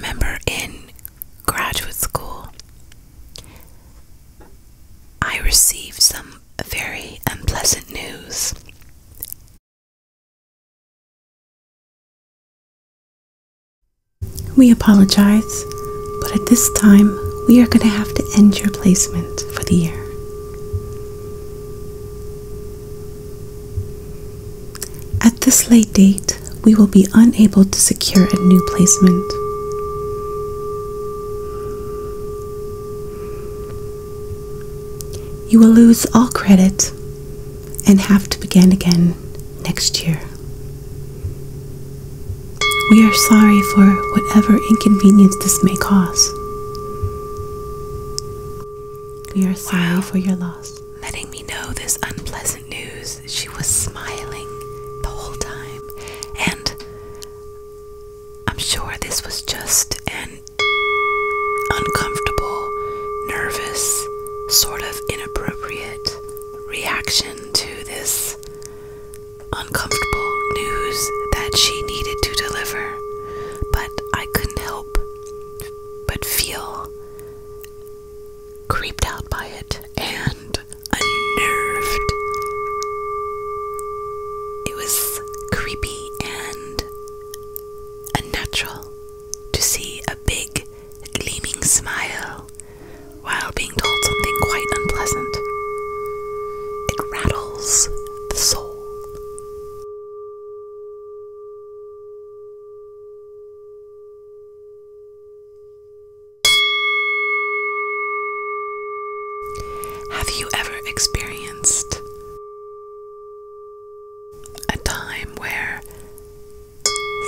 remember in graduate school, I received some very unpleasant news. We apologize, but at this time, we are going to have to end your placement for the year. At this late date, we will be unable to secure a new placement. You will lose all credit and have to begin again next year. We are sorry for whatever inconvenience this may cause. We are sorry for your loss. Letting me know this unpleasant news, she was smiling the whole time, and I'm sure this was just an uncomfortable, nervous, sort of inappropriate reaction to this uncomfortable news that she needed to deliver, but I couldn't help but feel creeped out by it and unnerved. It was creepy and unnatural to see a big gleaming smile while being told something quite unpleasant. It rattles the soul. Have you ever experienced a time where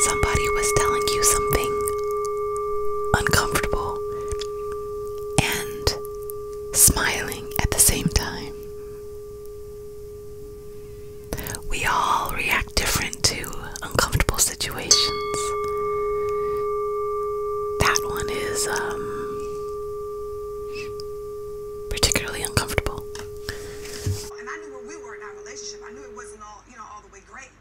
somebody was telling you something uncomfortable and smiling at the same time? We all react different to uncomfortable situations. That one is particularly uncomfortable. And I knew where we were in our relationship. I knew it wasn't all, all the way great.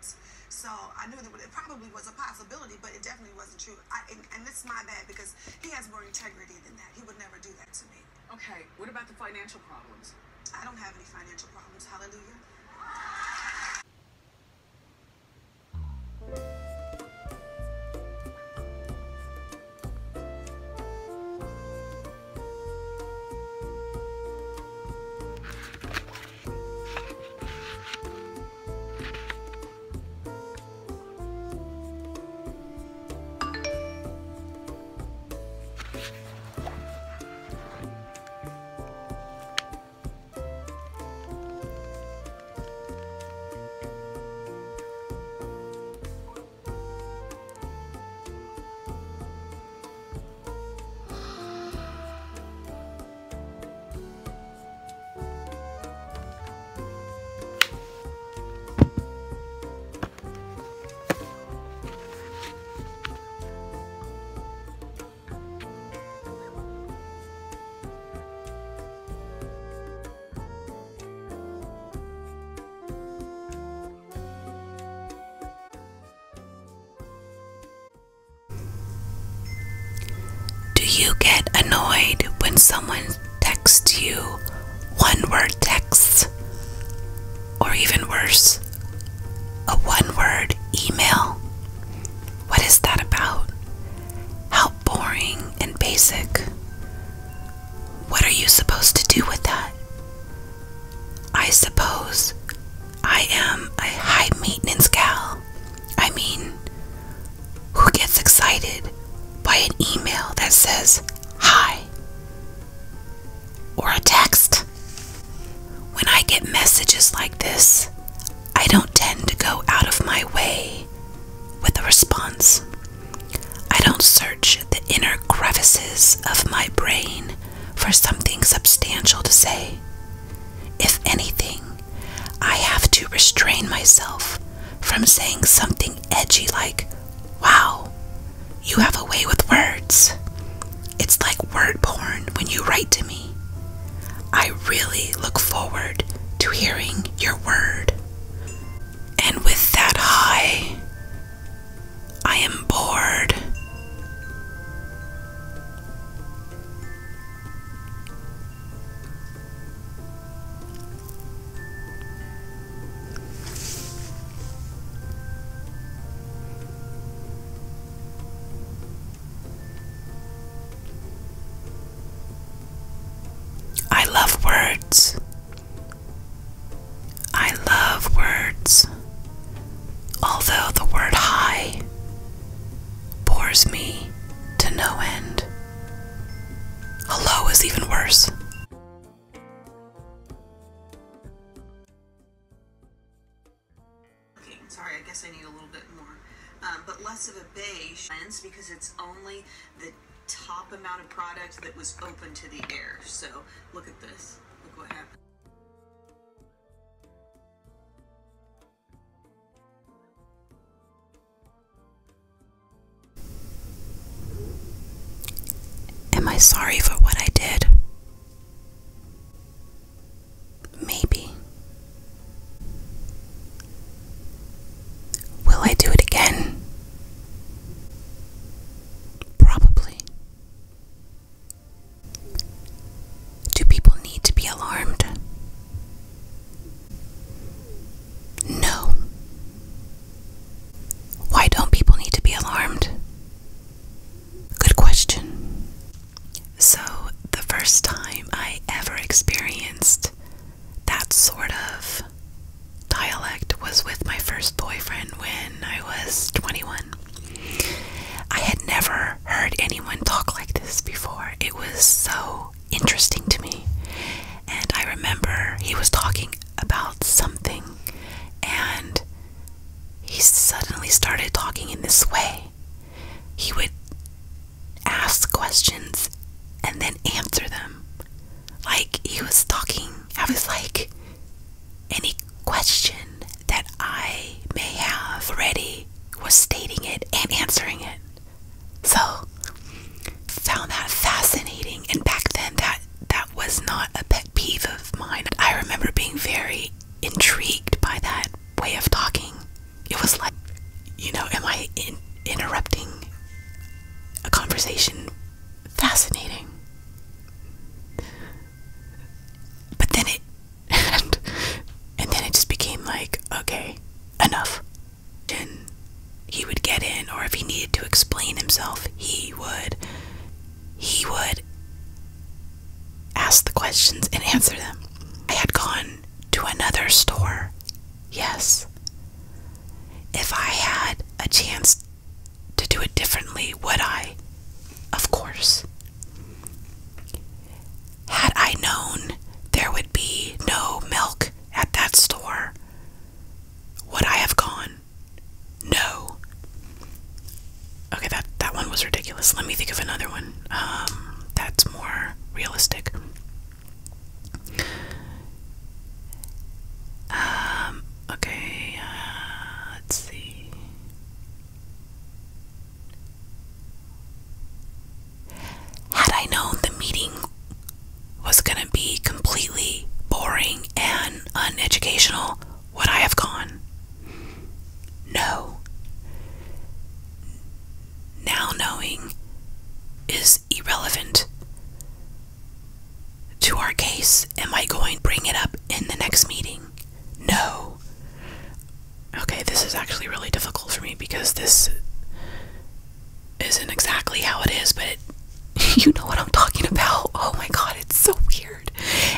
So I knew that it probably was a possibility, but it definitely wasn't true. And it's my bad because he has more integrity than that. He would never do that to me. Okay, what about the financial problems? I don't have any financial problems. Hallelujah. Do you get annoyed when someone texts you one-word texts? Or even worse, a one-word email? What is that about? How boring and basic. What are you supposed to do with that? I suppose I am a high-maintenance gal. I mean, who gets excited by an email that says hi? Or a text? When I get messages like this, I don't tend to go out of my way with a response. I don't search the inner crevices of my brain for something substantial to say. If anything, I have to restrain myself from saying something edgy like, "Wow, you have a way with words." It's like word porn when you write to me. I really look forward to hearing your word. And with that hi, I am bored. words. I love words. Although the word hi bores me to no end. Hello is even worse. Sorry, I guess I need a little bit more. But less of a beige lens because it's only the top amount of product that was open to the air. So look at this. Look what happened. Am I sorry for what I did? Maybe. Will I do it again? Probably. Do people need to be alarmed? No. Why don't people need to be alarmed? Good question. So, the first time I ever experienced that sort of dialect was with my first boyfriend when I was 21. I had never heard anyone talk like this before. It was so interesting to me. And I remember he was talking about something and he suddenly started talking in this way. He would ask questions and then answer them. Like he was talking, I was like, any question that I may have already was stating it and answering it. So, found that fascinating. And back then, that was not a pet peeve of mine. I remember being very intrigued by that way of talking. It was like, am I interrupting a conversation? Fascinating. But then and then it just became like, okay, enough. And he would get in, or if he needed to explain himself, he would ask the questions and answer them. I had gone to another store. Yes. If I had a chance to do it differently, would I? Of course. Had I known there would be no milk at that store, would I have gone? No. Okay, that one was ridiculous. Let me think of another one. That's more realistic. Okay, let's see. Had I known the meeting was gonna be completely boring and uneducational, would I have gone? No. Now knowing is irrelevant to our case. Am I going to bring it up in the next meeting? No. Okay, this is actually really difficult for me because this isn't exactly how it is, but you know what I'm talking about. Oh my god, it's so weird.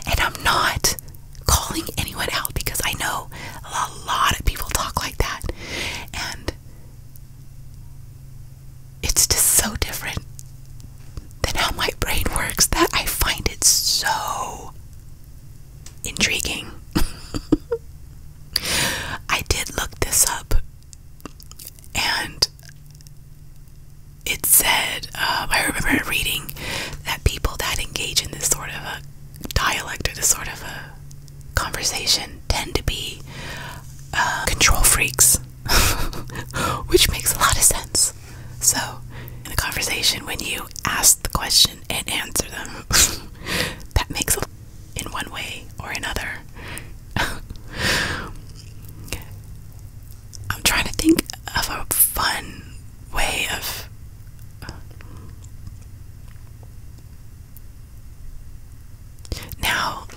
And I'm not calling anyone out because I know a lot of people talk like that. And it's just so different than how my brain works that I find it so intriguing. I did look this up and it said, I remember reading that people that engage in this sort of a dialect or this sort of a conversation tend to be control freaks, which makes a lot of sense. So, in the conversation, when you ask the question and answer them, that makes a in one way or another. I'm trying to think of a fun way of now,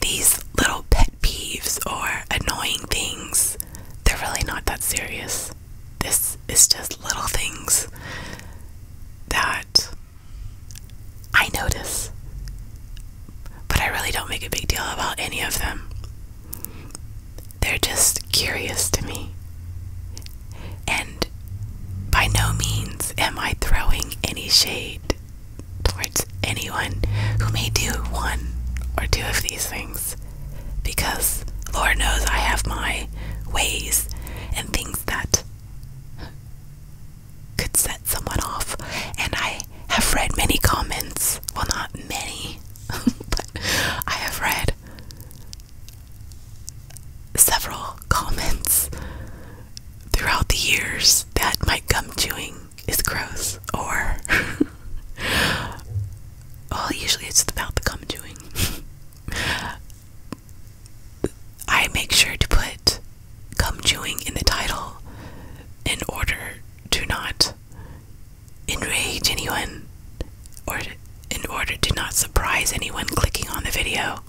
these little pet peeves or annoying things, they're really not that serious. This is just little things that I notice, but I any of them. They're just curious to me. And by no means am I throwing any shade towards anyone who may do one or two of these things, because Lord knows I have my ways and things that could set someone off. And I have read many comments, well, not many, but I have read several comments throughout the years that my gum chewing is gross, or well, usually it's about the gum chewing. I make sure to put gum chewing in the title in order to not enrage anyone, or in order to not surprise anyone clicking on the video.